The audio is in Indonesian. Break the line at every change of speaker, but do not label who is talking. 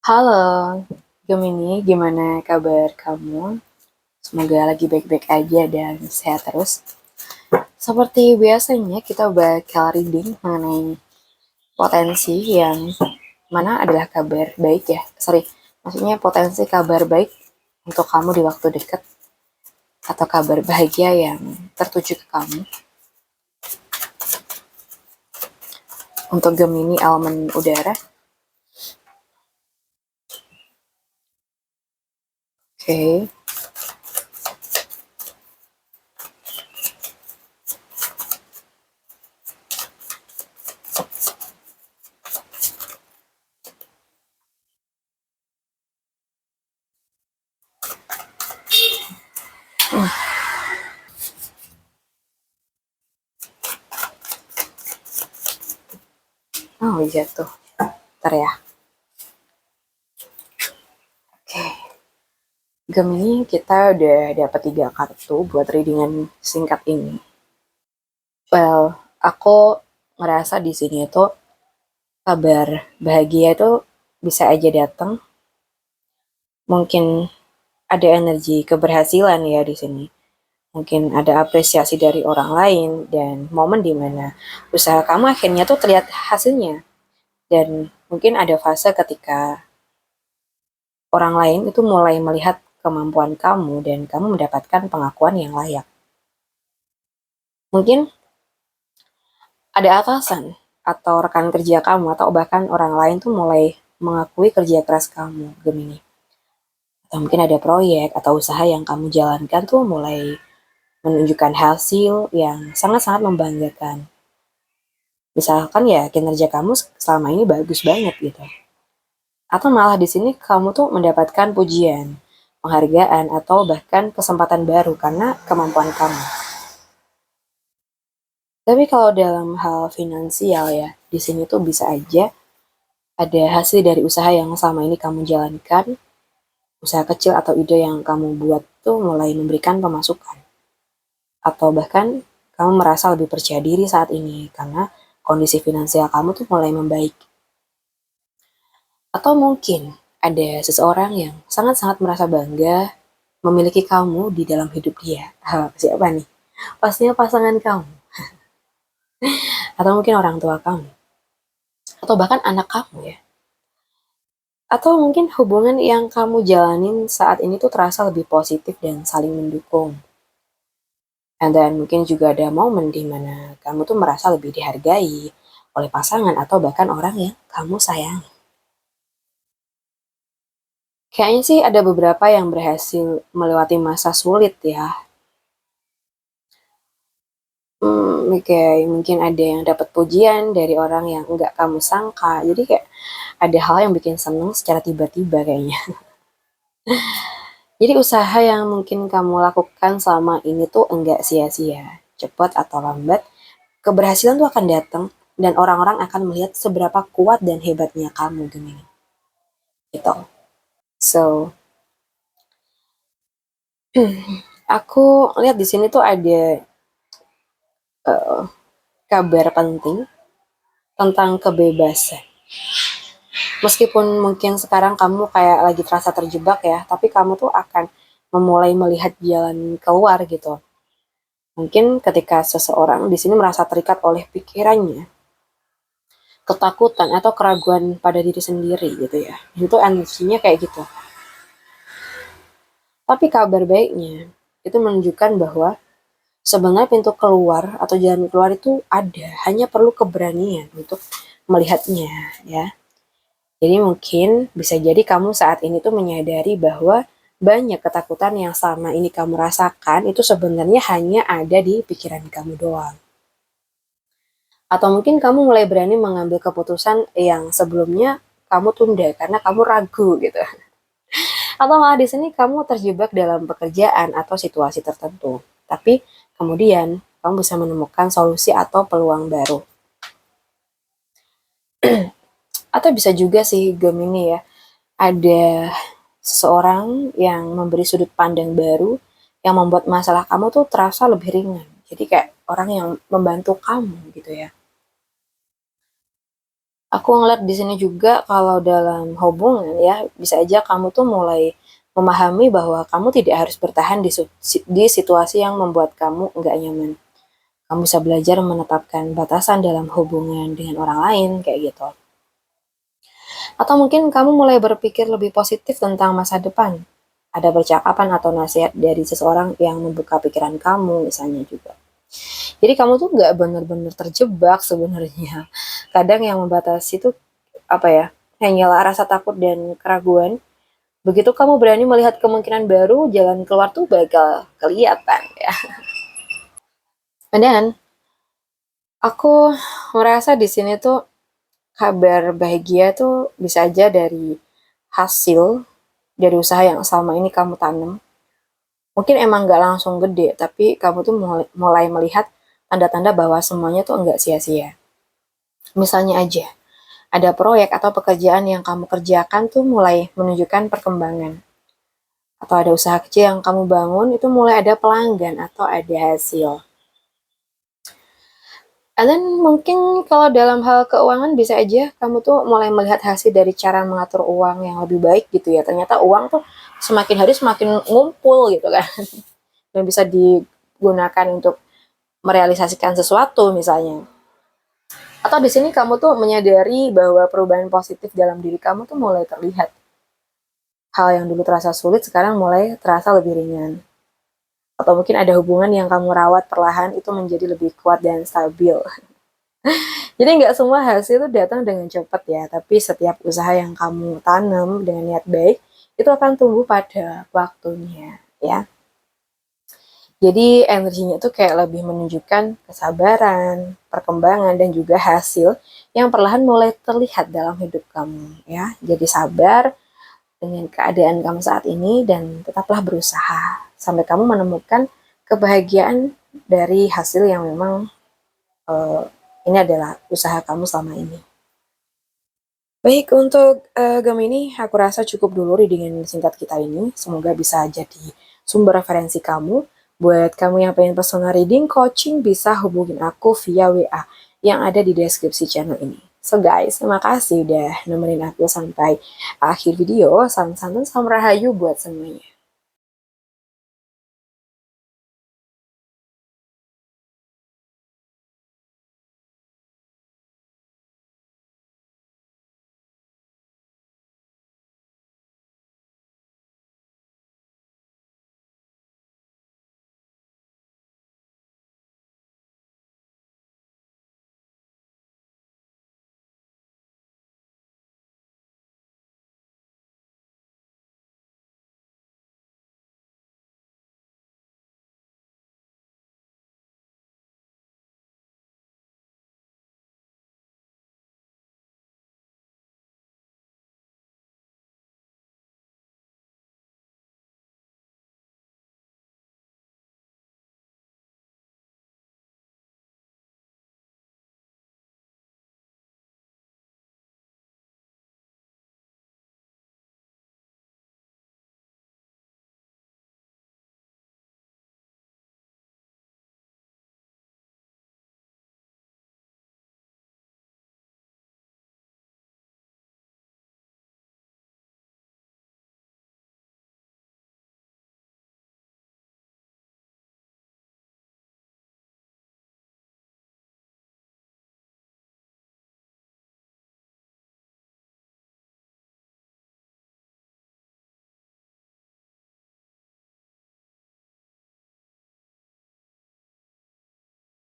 Halo, Gemini, gimana kabar kamu? Semoga lagi baik-baik aja dan sehat terus. Seperti biasanya, kita bakal reading mengenai potensi yang mana adalah kabar baik ya. Sorry, maksudnya potensi kabar baik untuk kamu di waktu dekat atau kabar bahagia yang tertuju ke kamu. Untuk Gemini elemen udara, oke. Oh iya tuh, ntar ya. Oke, Gemini kita udah dapat 3 kartu buat readingan singkat ini. Well, aku ngerasa di sini tuh kabar bahagia itu bisa aja datang. Mungkin ada energi keberhasilan ya di sini. Mungkin ada apresiasi dari orang lain dan momen di mana usaha kamu akhirnya tuh terlihat hasilnya. Dan mungkin ada fase ketika orang lain itu mulai melihat kemampuan kamu dan kamu mendapatkan pengakuan yang layak. Mungkin ada atasan atau rekan kerja kamu atau bahkan orang lain tuh mulai mengakui kerja keras kamu, Gemini. Atau mungkin ada proyek atau usaha yang kamu jalankan tuh mulai menunjukkan hasil yang sangat-sangat membanggakan. Misalkan ya kinerja kamu selama ini bagus banget gitu. Atau malah di sini kamu tuh mendapatkan pujian, penghargaan atau bahkan kesempatan baru karena kemampuan kamu. Tapi kalau dalam hal finansial ya, di sini tuh bisa aja ada hasil dari usaha yang selama ini kamu jalankan, usaha kecil atau ide yang kamu buat tuh mulai memberikan pemasukan. Atau bahkan kamu merasa lebih percaya diri saat ini karena kondisi finansial kamu tuh mulai membaik. Atau mungkin ada seseorang yang sangat-sangat merasa bangga memiliki kamu di dalam hidup dia. Siapa nih? Pastinya pasangan kamu. Atau mungkin orang tua kamu. Atau bahkan anak kamu ya. Atau mungkin hubungan yang kamu jalanin saat ini tuh terasa lebih positif dan saling mendukung. Dan mungkin juga ada momen di mana kamu tuh merasa lebih dihargai oleh pasangan atau bahkan orang yang kamu sayang. Kayaknya sih ada beberapa yang berhasil melewati masa sulit ya. Kayak mungkin ada yang dapat pujian dari orang yang enggak kamu sangka. Jadi kayak ada hal yang bikin seneng secara tiba-tiba kayaknya. Jadi usaha yang mungkin kamu lakukan selama ini tuh enggak sia-sia. Cepat atau lambat, keberhasilan tuh akan datang dan orang-orang akan melihat seberapa kuat dan hebatnya kamu Gemini. Gitu. So, aku lihat di sini tuh ada kabar penting tentang kebebasan. Meskipun mungkin sekarang kamu kayak lagi terasa terjebak ya, tapi kamu tuh akan memulai melihat jalan keluar gitu. Mungkin ketika seseorang di sini merasa terikat oleh pikirannya, ketakutan atau keraguan pada diri sendiri gitu ya. Itu energinya kayak gitu. Tapi kabar baiknya itu menunjukkan bahwa sebenarnya pintu keluar atau jalan keluar itu ada, hanya perlu keberanian untuk melihatnya ya. Jadi mungkin bisa jadi kamu saat ini tuh menyadari bahwa banyak ketakutan yang selama ini kamu rasakan itu sebenarnya hanya ada di pikiran kamu doang. Atau mungkin kamu mulai berani mengambil keputusan yang sebelumnya kamu tunda karena kamu ragu gitu. Atau malah di sini kamu terjebak dalam pekerjaan atau situasi tertentu. Tapi kemudian kamu bisa menemukan solusi atau peluang baru. Atau bisa juga sih Gemini ya, ada seseorang yang memberi sudut pandang baru yang membuat masalah kamu tuh terasa lebih ringan. Jadi kayak orang yang membantu kamu gitu ya. Aku ngeliat di sini juga kalau dalam hubungan ya, bisa aja kamu tuh mulai memahami bahwa kamu tidak harus bertahan di situasi yang membuat kamu nggak nyaman. Kamu bisa belajar menetapkan batasan dalam hubungan dengan orang lain kayak gitu. Atau mungkin kamu mulai berpikir lebih positif tentang masa depan. Ada percakapan atau nasihat dari seseorang yang membuka pikiran kamu misalnya juga. Jadi kamu tuh nggak benar-benar terjebak sebenarnya. Kadang yang membatasi itu apa ya? Hanyalah rasa takut dan keraguan. Begitu kamu berani melihat kemungkinan baru, jalan keluar tuh bakal kelihatan ya. Dan aku merasa di sini tuh kabar bahagia tuh bisa aja dari hasil dari usaha yang selama ini kamu tanam. Mungkin emang nggak langsung gede, tapi kamu tuh mulai melihat tanda-tanda bahwa semuanya tuh nggak sia-sia. Misalnya aja, ada proyek atau pekerjaan yang kamu kerjakan tuh mulai menunjukkan perkembangan. Atau ada usaha kecil yang kamu bangun itu mulai ada pelanggan atau ada hasil. And then mungkin kalau dalam hal keuangan bisa aja kamu tuh mulai melihat hasil dari cara mengatur uang yang lebih baik gitu ya. Ternyata uang tuh semakin hari semakin ngumpul gitu kan. Dan bisa digunakan untuk merealisasikan sesuatu misalnya. Atau di sini kamu tuh menyadari bahwa perubahan positif dalam diri kamu tuh mulai terlihat. Hal yang dulu terasa sulit sekarang mulai terasa lebih ringan. Atau mungkin ada hubungan yang kamu rawat perlahan itu menjadi lebih kuat dan stabil. Jadi nggak semua hasil itu datang dengan cepat ya, tapi setiap usaha yang kamu tanam dengan niat baik itu akan tumbuh pada waktunya ya. Jadi energinya tuh kayak lebih menunjukkan kesabaran, perkembangan, dan juga hasil yang perlahan mulai terlihat dalam hidup kamu ya. Jadi sabar dengan keadaan kamu saat ini dan tetaplah berusaha sampai kamu menemukan kebahagiaan dari hasil yang memang ini adalah usaha kamu selama ini. Baik, untuk Gemini, aku rasa cukup dulu readingan singkat kita ini. Semoga bisa jadi sumber referensi kamu. Buat kamu yang pengen personal reading, coaching, bisa hubungin aku via WA yang ada di deskripsi channel ini. So guys, terima kasih udah nemenin aku sampai akhir video. Salam santan, salam rahayu buat semuanya.